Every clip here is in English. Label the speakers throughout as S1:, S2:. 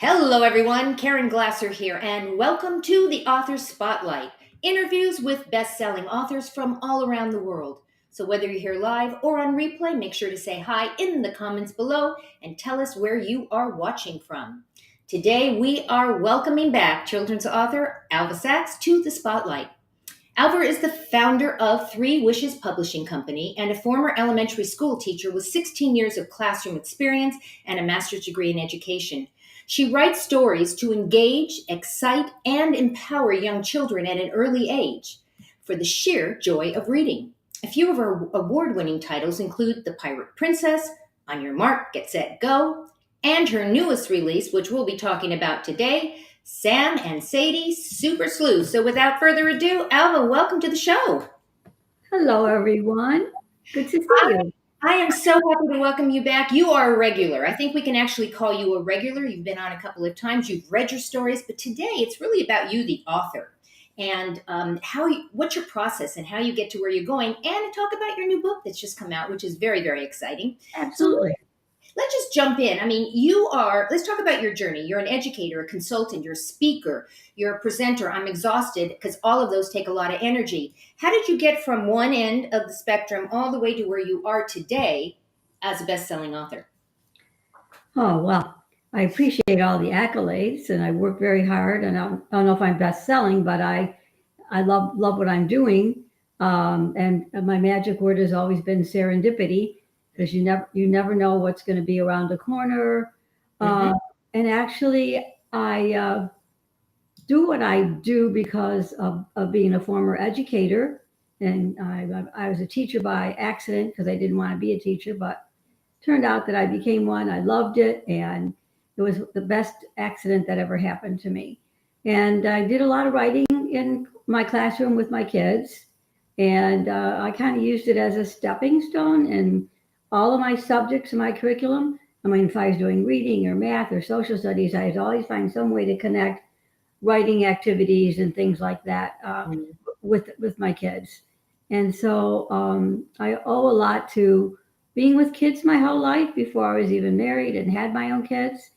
S1: Hello, everyone. Karen Glasser here, and welcome to the Author Spotlight interviews with best selling authors from all around the world. So, whether you're here live or on replay, make sure to say hi in the comments below and tell us where you are watching from. Today, we are welcoming back children's author Alva Sachs to the Spotlight. Alva is the founder of Three Wishes Publishing Company and a former elementary school teacher with 16 years of classroom experience and a master's degree in education. She writes stories to engage, excite, and empower young children at an early age for the sheer joy of reading. A few of her award-winning titles include The Pirate Princess, On Your Mark, Get Set, Go, and her newest release, which we'll be talking about today, Sam and Sadie Super Sleuths. So without further ado, Alva, welcome to the show.
S2: Hello, everyone. Good to see you.
S1: I am so happy to welcome you back. You are a regular. I think we can actually call you a regular. You've been on a couple of times. You've read your stories, but today it's really about you, the author, and what's your process and how you get to where you're going, and to talk about your new book that's just come out, which is very, very exciting.
S2: Absolutely.
S1: Let's just jump in. I mean, let's talk about your journey. You're an educator, a consultant, you're a speaker, you're a presenter. I'm exhausted because all of those take a lot of energy. How did you get from one end of the spectrum all the way to where you are today as a best-selling author?
S2: Oh, well, I appreciate all the accolades and I work very hard. And I don't know if I'm best selling, but I love what I'm doing. And my magic word has always been serendipity, because you never know what's going to be around the corner.
S1: Mhm.
S2: And actually, I do what I do because of being a former educator. And I was a teacher by accident because I didn't want to be a teacher, but turned out that I became one. I loved it, and it was the best accident that ever happened to me. And I did a lot of writing in my classroom with my kids, and I kind of used it as a stepping stone in all of my subjects in my curriculum. I mean, if I was doing reading or math or social studies, I'd always find some way to connect writing activities and things like that with my kids. And so I owe a lot to being with kids my whole life before I was even married and had my own kids.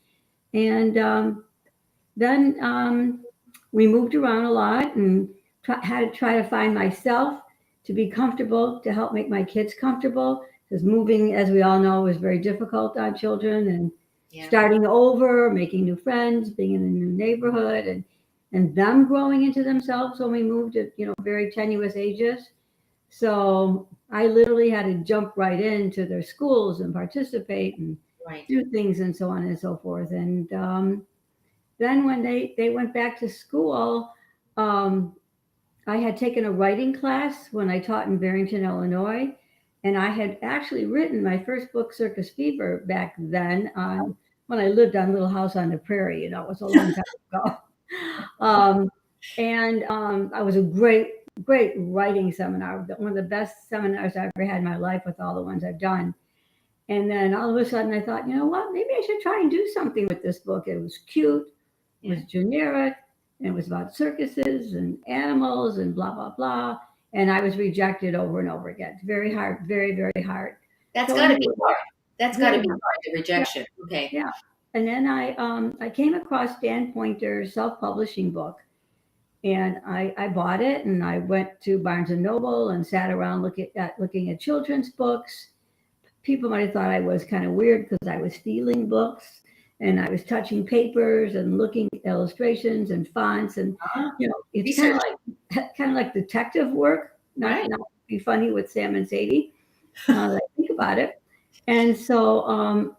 S2: And then we moved around a lot and had to try to find myself to be comfortable, to help make my kids comfortable. Because moving, as we all know, is very difficult on children, and
S1: Yeah.
S2: starting over, making new friends, being in a new neighborhood, and them growing into themselves when we moved at very tenuous ages. So I literally had to jump right into their schools and participate and
S1: Right.
S2: do things and so on and so forth. And then when they went back to school, um, I had taken a writing class when I taught in Barrington, Illinois. And I had actually written my first book, Circus Fever, back then when I lived on Little House on the Prairie. It was a long time ago. Um, and I was a great writing seminar, one of the best seminars I ever had in my life with all the ones I've done. And then all of a sudden I thought, you know what, maybe I should try and do something with this book. It was cute, it was generic, and it was about circuses and animals and blah, blah, blah. And I was rejected over and over again. It's very hard, very, very hard.
S1: That's
S2: So
S1: got to be
S2: anyway,
S1: hard. That's got to
S2: really
S1: be
S2: hard.
S1: hard, the
S2: Yeah,
S1: rejection. Okay.
S2: yeah. And then I came across Dan Pointer's self-publishing book, and I bought it, and I went to Barnes and Noble and sat around looking at children's books. People might have thought I was kind of weird because I was stealing books and I was touching papers and looking at illustrations and fonts, and it's
S1: Research.
S2: kind of like detective work,
S1: Right.
S2: not be funny with Sam and Sadie. Now that I think about it. And so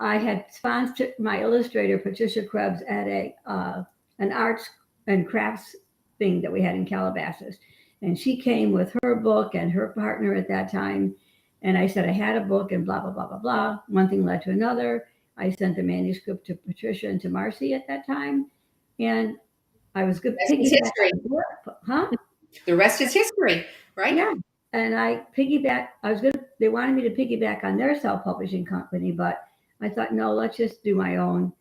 S2: I had sponsored my illustrator Patricia Krebs at an arts and crafts thing that we had in Calabasas, and she came with her book and her partner at that time. And I said I had a book and blah blah blah blah blah. One thing led to another. I sent the manuscript to Patricia and to Marcy at that time, and I was good
S1: Rest is
S2: piggyback
S1: history.
S2: on work, huh?
S1: The rest is history, right?
S2: Yeah. And I was good. They wanted me to piggyback on their self-publishing company, but I thought, no, let's just do my own,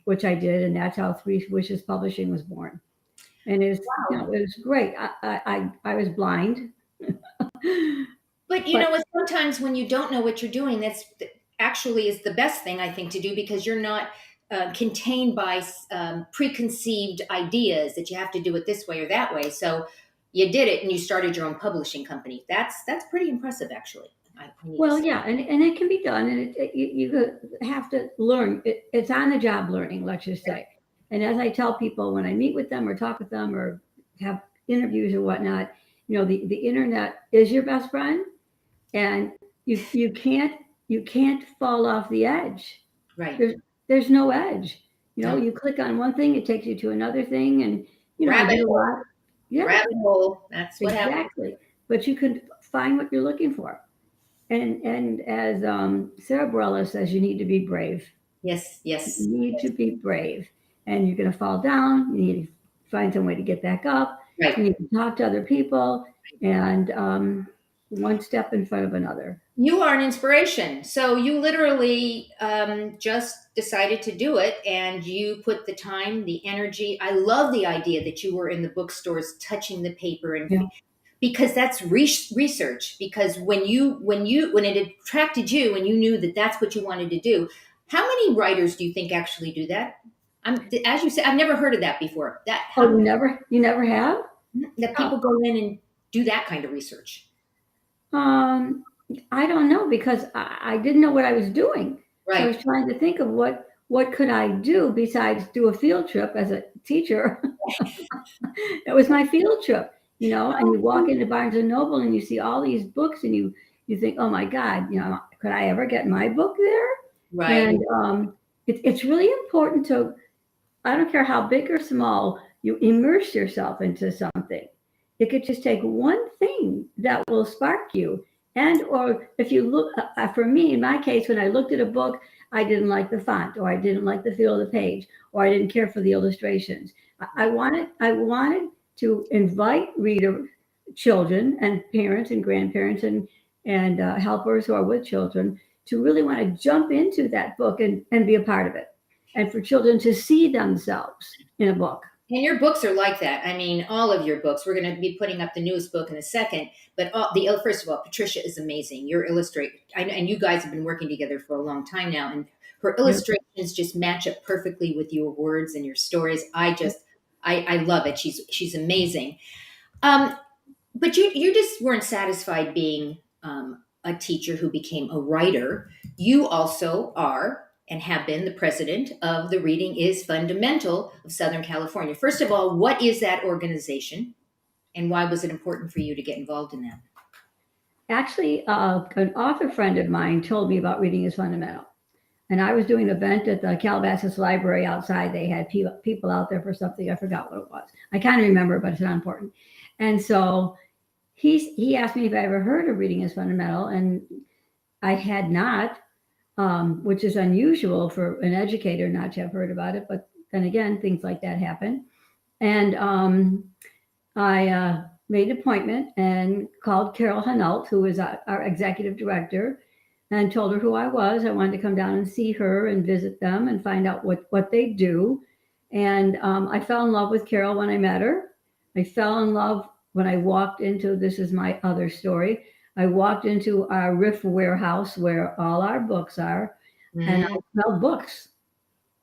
S2: which I did. And that's how Three Wishes Publishing was born. And
S1: Wow.
S2: it was great. I was blind.
S1: But
S2: But
S1: sometimes when you don't know what you're doing, actually is the best thing I think to do, because you're not contained by preconceived ideas that you have to do it this way or that way. So you did it and you started your own publishing company. That's pretty impressive, actually. I need to
S2: Well,
S1: say.
S2: yeah, and it can be done, and you have to learn. It's on the job learning, let's just say. And as I tell people when I meet with them or talk with them or have interviews or whatnot, the internet is your best friend, and you can't fall off the edge.
S1: Right.
S2: There's no edge.
S1: No.
S2: You click on one thing, it takes you to another thing, and I
S1: Rabbit
S2: did a
S1: hole.
S2: lot. Yeah,
S1: Rabbit hole. That's what happens.
S2: exactly. But you can find what you're looking for. And as Sarah Bareilles says, you need to be brave.
S1: Yes.
S2: You
S1: Yes.
S2: need to be brave. And you're going to fall down. You need to find some way to get back up. You
S1: Right.
S2: need to talk to other people, and one step in front of another.
S1: You are an inspiration. So you literally just decided to do it, and you put the time, the energy. I love the idea that you were in the bookstores touching the paper, and
S2: Yeah.
S1: because that's research. Because when it attracted you and you knew that that's what you wanted to do, how many writers do you think actually do that? As you said, I've never heard of that before. That
S2: Oh,
S1: how
S2: you never have?
S1: that
S2: Oh,
S1: people go in and do that kind of research.
S2: um, I don't know because I didn't know what I was doing. So I
S1: Right.
S2: was trying to think of what could I do besides do a field trip as a teacher. It was my field trip, and you walk into Barnes and Noble and you see all these books and you think, oh my God, could I ever get my book there?
S1: Right.
S2: And it's really important to, I don't care how big or small, you immerse yourself into something. It could just take one thing that will spark you. And, or if you look, for me, in my case, when I looked at a book, I didn't like the font, or I didn't like the feel of the page, or I didn't care for the illustrations. I wanted to invite children and parents and grandparents and helpers who are with children to really want to jump into that book and be a part of it, and for children to see themselves in a book.
S1: And your books are like that. I mean, all of your books. We're going to be putting up the newest book in a second. But first of all, Patricia is amazing. Your illustrator, and you guys have been working together for a long time now, and her
S2: Yeah.
S1: illustrations just match up perfectly with your words and your stories. I love it. She's amazing. Um, but you just weren't satisfied being a teacher who became a writer. You also are and have been the president of the Reading is Fundamental of Southern California. First of all, what is that organization, and why was it important for you to get involved in that?
S2: Actually, an author friend of mine told me about reading is fundamental. And I was doing an event at the Calabasas Library outside. They had people out there for something. I forgot what it was. I kind of remember, but it's not important. And so he asked me if I ever heard of reading is fundamental, and I had not, which is unusual for an educator not to have heard about it. But then again, things like that happen. And I made an appointment and called Carol Hanault, who is our executive director, and told her who I was. I wanted to come down and see her and visit them and find out what they do. And I fell in love with Carol when I met her. I fell in love when I walked into, this is my other story. I walked into our Riff warehouse where all our books are, and I
S1: Mm,
S2: smelled books.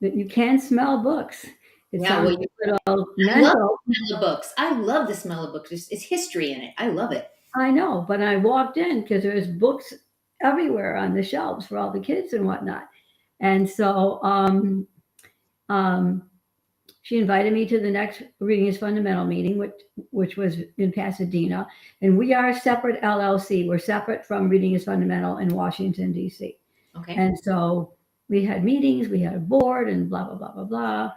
S2: That you can smell books. It
S1: yeah, well,
S2: sounds a little
S1: I love
S2: mental.
S1: the smell of books. I love the smell of books. It's history in it. I love it.
S2: I know, but I walked in because there's books everywhere on the shelves for all the kids and whatnot. And so um, she invited me to the next Reading is Fundamental meeting, which was in Pasadena. And we are a separate LLC. We're separate from Reading is Fundamental in Washington, D.C.
S1: Okay.
S2: And so we had meetings, we had a board, and blah, blah, blah, blah, blah.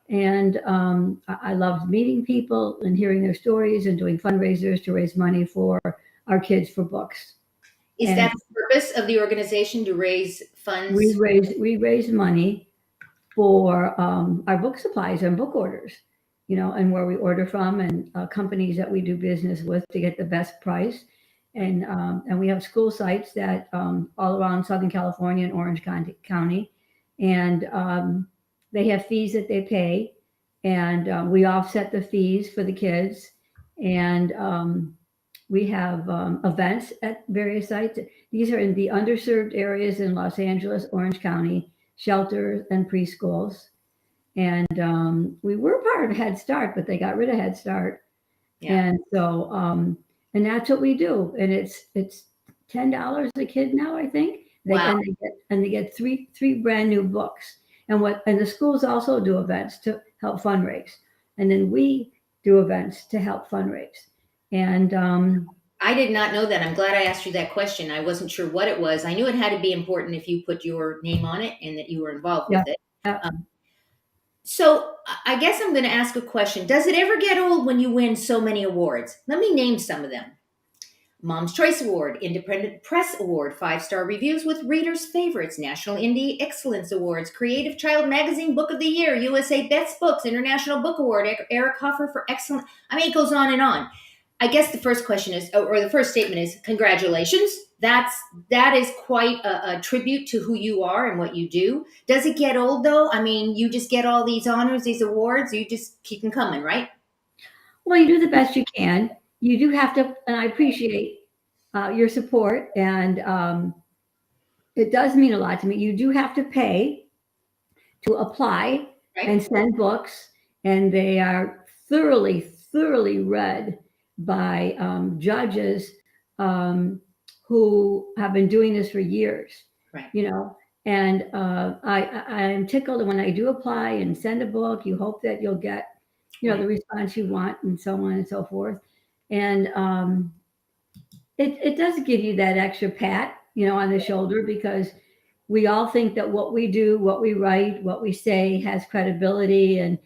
S2: And I loved meeting people and hearing their stories and doing fundraisers to raise money for our kids for books.
S1: Is
S2: And
S1: that the purpose of the organization, to raise
S2: we
S1: funds?
S2: raised money for our book supplies and book orders, and where we order from, and companies that we do business with to get the best price. And we have school sites that all around Southern California and Orange County, and they have fees that they pay, and we offset the fees for the kids, and We have events at various sites. These are in the underserved areas in Los Angeles, Orange County, shelters and preschools. And we were part of Head Start, but they got rid of Head Start.
S1: Yeah.
S2: And so, and that's what we do. And it's $10 a kid now, I think.
S1: Wow.
S2: And they get three brand new books. And the schools also do events to help fundraise. And then we do events to help fundraise. And
S1: I did not know that. I'm glad I asked you that question. I wasn't sure what it was. I knew it had to be important if you put your name on it and that you were involved
S2: yeah,
S1: with it.
S2: yeah.
S1: So I guess I'm going to ask a question. Does it ever get old when you win so many awards? Let me name some of them. Mom's Choice Award, Independent Press Award, 5-star reviews with readers' favorites, National Indie Excellence Awards, Creative Child Magazine Book of the Year, USA Best Books, International Book Award, Eric Hoffer for Excellent. I mean, it goes on and on. I guess the first question is, or the first statement is, congratulations. That is quite a tribute to who you are and what you do. Does it get old though? I mean, you just get all these honors, these awards, you just keep them coming, right?
S2: Well, you do the best you can. You do have to, and I appreciate your support, and it does mean a lot to me. You do have to pay to apply
S1: Right.
S2: and send books, and they are thoroughly read by judges who have been doing this for years.
S1: Right.
S2: You know, and I am tickled when I do apply and send a book. You hope that you'll get, you know,
S1: Right.
S2: the response you want, and so on and so forth. And it does give you that extra pat, you know, on the shoulder, because we all think that what we do, what we write, what we say has credibility, and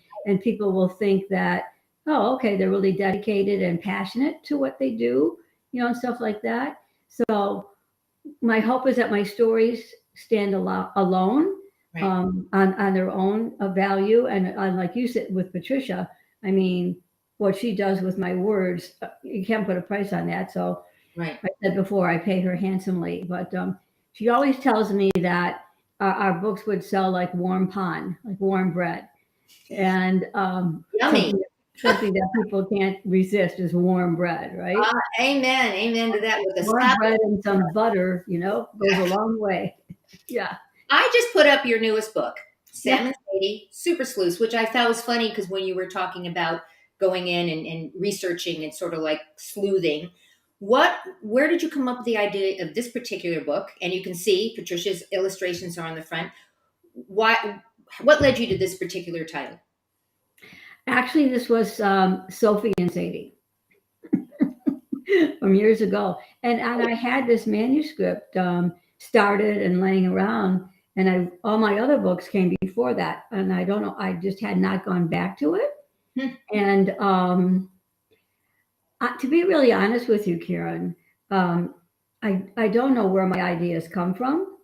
S2: people will think that, oh, okay, they're really dedicated and passionate to what they do, you know, and stuff like that. So my hope is that my stories stand alone
S1: Right.
S2: on their own value. And like you said with Patricia, I mean, what she does with my words, you can't put a price on that. So
S1: Right.
S2: I said before, I pay her handsomely. But she always tells me that our books would sell like warm pan, like warm bread. And
S1: Yummy.
S2: something that people can't resist is warm bread, right?
S1: Amen. Amen to that with a
S2: Warm
S1: slap.
S2: bread and some butter, you know, goes a long way. Yeah.
S1: I just put up your newest book, Sam
S2: Yeah.
S1: and Sadie Super Sleuths, which I thought was funny because when you were talking about going in and researching and sort of like sleuthing, where did you come up with the idea of this particular book? And you can see Patricia's illustrations are on the front. What led you to this particular title?
S2: Actually, this was Sophie and Sadie from years ago. And I had this manuscript started and laying around, and all my other books came before that. And I don't know, I just had not gone back to it. And to be really honest with you, Karen, I don't know where my ideas come from.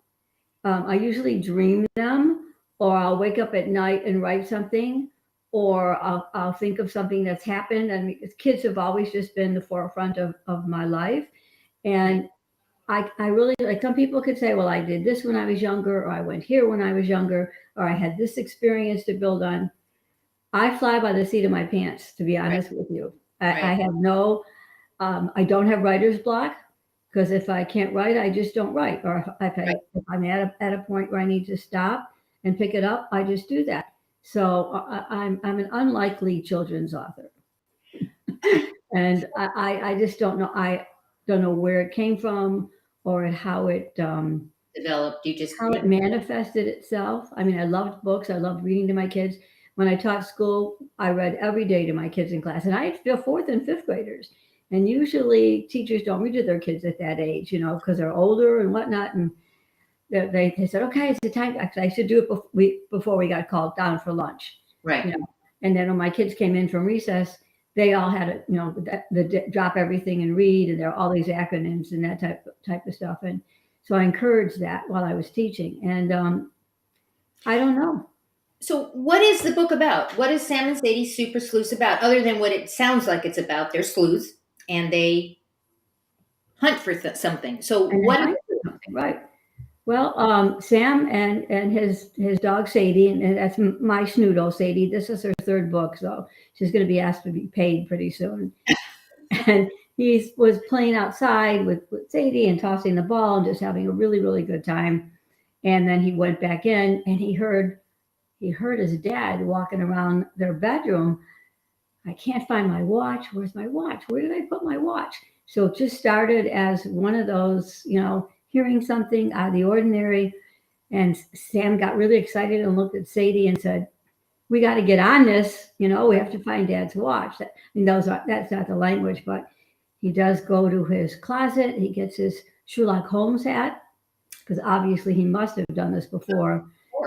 S2: I usually dream them, or I'll wake up at night and write something, or I'll think of something that's happened. And kids have always just been the forefront of my life. And I really, like, some people could say, well, I did this when I was younger, or I went here when I was younger, or I had this experience to build on. I fly by the seat of my pants, to be honest with you. I have no, I don't have writer's block, because if I can't write, I just don't write. Or if I'm at a point where I need to stop and pick it up, I just do that. So I'm an unlikely children's author, and I just don't know. I don't know where it came from, or how it
S1: Developed.
S2: how it manifested itself. I mean, I loved books. I loved reading to my kids. When I taught school, I read every day to my kids in class, and I had fourth and fifth graders. And usually teachers don't read to their kids at that age, you know, because they're older and whatnot. And they said, okay, it's the time. Actually, I should do it before we got called down for lunch.
S1: Right.
S2: You know? And then when my kids came in from recess, they all had to, you know, the drop everything and read, and there are all these acronyms and that type of stuff. And so I encouraged that while I was teaching. And I don't know.
S1: So what is the book about? What is Sam and Sadie Super Sleuths about, other than what it sounds like it's about? They're sleuths and they hunt for something. So what is
S2: something, right? Well, Sam and his dog Sadie, and that's my snoodle Sadie. This is her third book, so she's going to be asked to be paid pretty soon. And he was playing outside with Sadie and tossing the ball and just having a really, really good time. And then he went back in and he heard his dad walking around their bedroom. I can't find my watch. Where's my watch? Where did I put my watch? So it just started as one of those, hearing something out of the ordinary. And Sam got really excited and looked at Sadie and said, "We got to get on this. We have to find Dad's watch." That's not the language, but he does go to his closet. He gets his Sherlock Holmes hat because obviously he must have done this before.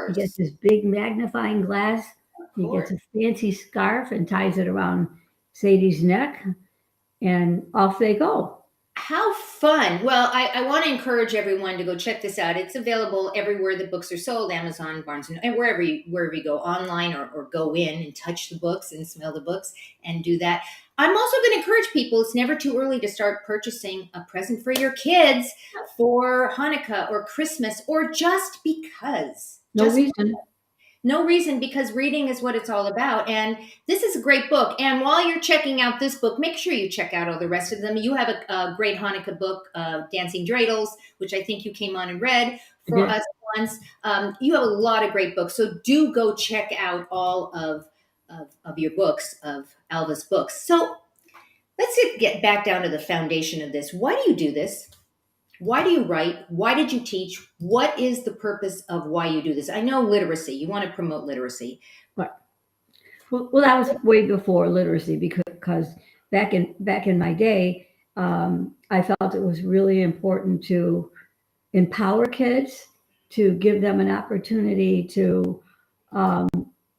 S2: He gets
S1: course.
S2: this big magnifying glass.
S1: Of
S2: He gets
S1: course.
S2: a fancy scarf and ties it around Sadie's neck, and off they go.
S1: How fun. Well, I want to encourage everyone to go check this out. It's available everywhere that books are sold, Amazon, Barnes and wherever you go online, or go in and touch the books and smell the books and do that. I'm also going to encourage people, it's never too early to start purchasing a present for your kids for Hanukkah or Christmas, or just because.
S2: No
S1: Just
S2: reason.
S1: no reason, because reading is what it's all about. And this is a great book. And while you're checking out this book, make sure you check out all the rest of them. You have a great Hanukkah book, Dancing Dreidels, which I think you came on and read
S2: I
S1: for
S2: did.
S1: us once. You have a lot of great books. So do go check out all of your books, of Alva's books. So let's get back down to the foundation of this. Why do you do this? Why do you write? Why did you teach? What is the purpose of why you do this? I know literacy. You want to promote literacy.
S2: But well, that was way before literacy because back in my day, I felt it was really important to empower kids, to give them an opportunity to um,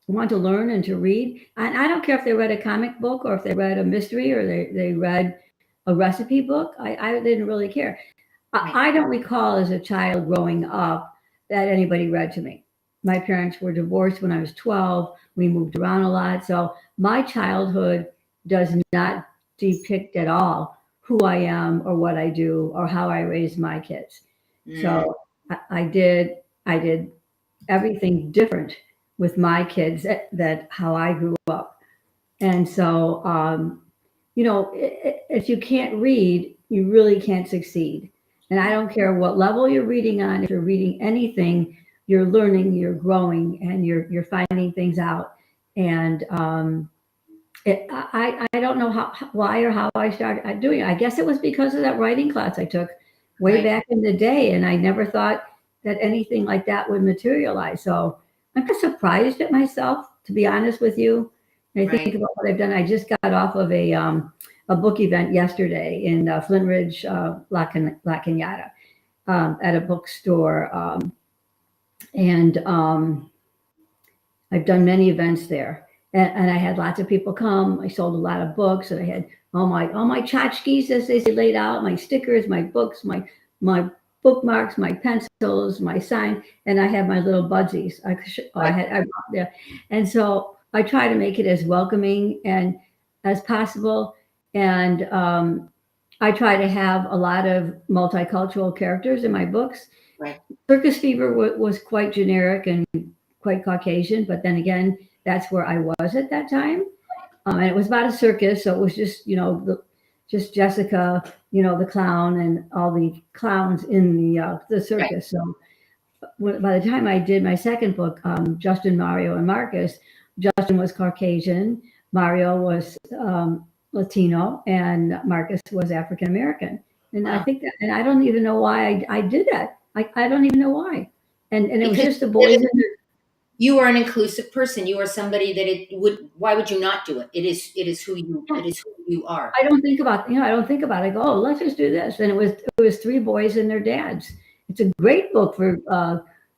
S2: want to learn and to read. And I don't care if they read a comic book or if they read a mystery or they read a recipe book. I didn't really care.
S1: Right.
S2: I don't recall as a child growing up that anybody read to me. My parents were divorced when I was 12. We moved around a lot. So my childhood does not depict at all who I am or what I do or how I raise my kids.
S1: Mm,
S2: So I did everything different with my kids that how I grew up. And so, if you can't read, you really can't succeed. And I don't care what level you're reading on. If you're reading anything, you're learning, you're growing, and you're finding things out. And I don't know why or how I started doing it. I guess it was because of that writing class I took way
S1: right.
S2: back in the day, and I never thought that anything like that would materialize. So I'm just surprised at myself, to be honest with you. And I think
S1: Right.
S2: about what I've done. I just got off of a book event yesterday in Flint Ridge, La Cañada, at a bookstore, and I've done many events there, and I had lots of people come. I sold a lot of books, and I had all my tchotchkes, as they say, laid out, my stickers, my books, my bookmarks, my pencils, my sign, and I had my little budgies.
S1: Right.
S2: I brought there, and so I try to make it as welcoming and as possible, and I try to have a lot of multicultural characters in my books.
S1: Right.
S2: Circus Fever was quite generic and quite Caucasian, but then again, that's where I was at that time. And it was about a circus, so it was just just Jessica, the clown, and all the clowns in the
S1: Right.
S2: circus. So by the time I did my second book, Justin, Mario, and Marcus, Justin was Caucasian, Mario was Latino, and Marcus was African American. And I
S1: Wow.
S2: think that, and I don't even know why I did that. I don't even know why. And it was
S1: Because
S2: just the boys in there.
S1: you are an inclusive person. You are somebody that it would. Why would you not do it? It is who you. It is who you are.
S2: I don't think about it. I go, oh, let's just do this. And it was three boys and their dads. It's a great book for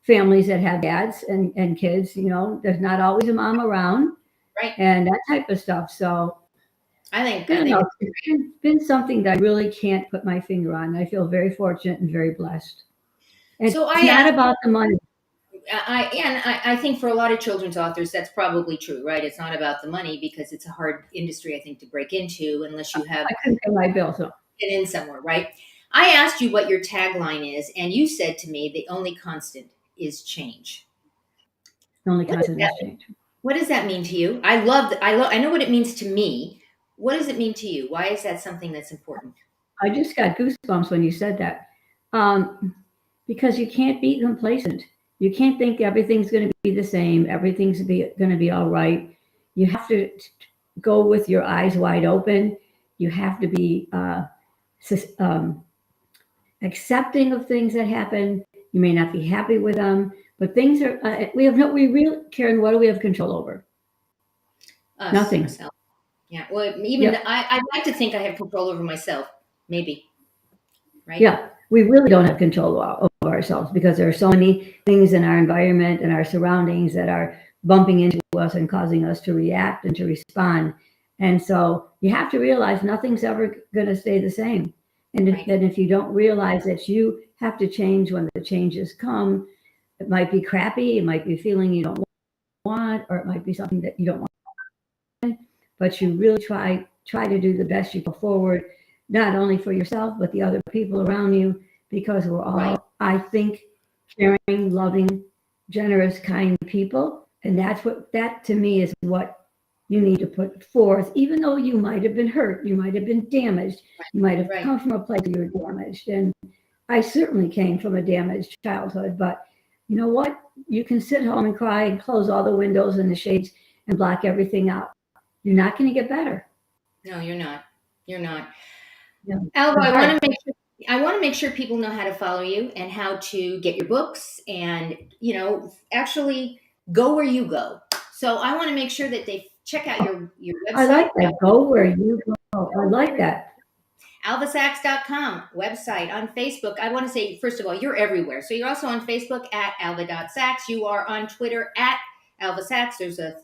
S2: families that have dads and kids. There's not always a mom around
S1: Right.
S2: and that type of stuff. So
S1: I think.
S2: I
S1: I
S2: don't
S1: think.
S2: know. It's been something that I really can't put my finger on. I feel very fortunate and very blessed. And
S1: So
S2: it's
S1: I
S2: not
S1: asked.
S2: about the money.
S1: I think for a lot of children's authors, that's probably true, right? It's not about the money, because it's a hard industry, I think, to break into unless you have
S2: I couldn't pay my bills. So
S1: been in somewhere, right? I asked you what your tagline is, and you said to me the only constant is change.
S2: the only
S1: What does
S2: constant
S1: that
S2: is change.
S1: What does that mean to you? I know what it means to me. What does it mean to you? Why is that something that's important?
S2: I just got goosebumps when you said that. Because you can't be complacent. You can't think everything's going to be the same, everything's going to be all right. You have to go with your eyes wide open. You have to be um, accepting of things that happen. You may not be happy with them, but things are. We really, Karen. What do we have control over?
S1: Us,
S2: Nothing.
S1: ourselves. Yeah. Well, even
S2: Yep.
S1: I like to think I have control over myself. Maybe. Right.
S2: Yeah, we really don't have control over ourselves because there are so many things in our environment and our surroundings that are bumping into us and causing us to react and to respond. And so you have to realize nothing's ever going to stay the same. And
S1: Right.
S2: if you don't realize that you have to change when the changes come, it might be crappy, it might be a feeling you don't want, or it might be something that you don't want, but you really try to do the best you can forward, not only for yourself but the other people around you, because we're
S1: Right.
S2: all, I think, caring, loving, generous, kind people, and that to me is what you need to put forth. Even though you might have been hurt, you might have been damaged, you might have
S1: Right.
S2: come from a place where you were damaged, and I certainly came from a damaged childhood. But you know what? You can sit home and cry and close all the windows and the shades and block everything out. You're not going to get better.
S1: No, you're not. You're not.
S2: Yeah.
S1: Alva,
S2: It's hard.
S1: I want to make sure people know how to follow you and how to get your books and, actually go where you go. So I want to make sure that they check out your
S2: I
S1: website,
S2: like that. Go where you go. I like that.
S1: alvasachs.com website, on Facebook. I want to say, first of all, you're everywhere. So you're also on Facebook at alva.sachs. You are on Twitter at Alva Sachs. There's a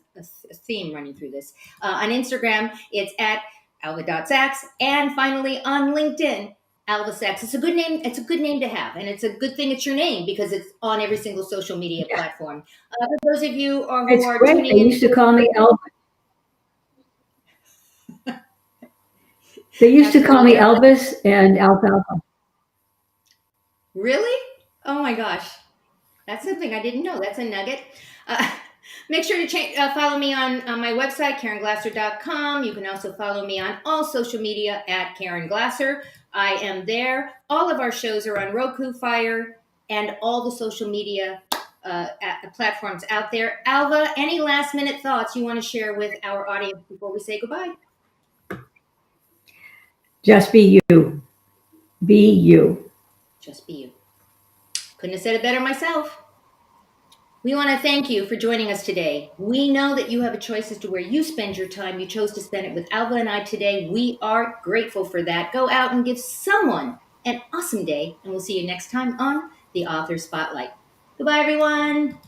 S1: theme running through this. On Instagram, it's at alva.sachs. And finally, on LinkedIn, Alva Sachs. It's a good name. It's a good name to have. And it's a good thing it's your name because it's on every single social media
S2: Yeah.
S1: platform. For those of you who
S2: It's
S1: are
S2: great.
S1: tuning
S2: They
S1: in,
S2: used to call me Elvis. They used to call me
S1: absolutely.
S2: Elvis and Alfalfa.
S1: Really? Oh my gosh. That's something I didn't know. That's a nugget. Uh, make sure to follow me on my website, karenglasser.com. You can also follow me on all social media at Karen Glasser. I am there. All of our shows are on Roku, Fire, and all the social media platforms out there. Alva, any last minute thoughts you want to share with our audience before we say goodbye?
S2: Just be you. Be you.
S1: Just be you. Couldn't have said it better myself. We want to thank you for joining us today. We know that you have a choice as to where you spend your time. You chose to spend it with Alva and I today. We are grateful for that. Go out and give someone an awesome day, and we'll see you next time on the Author Spotlight. Goodbye, everyone.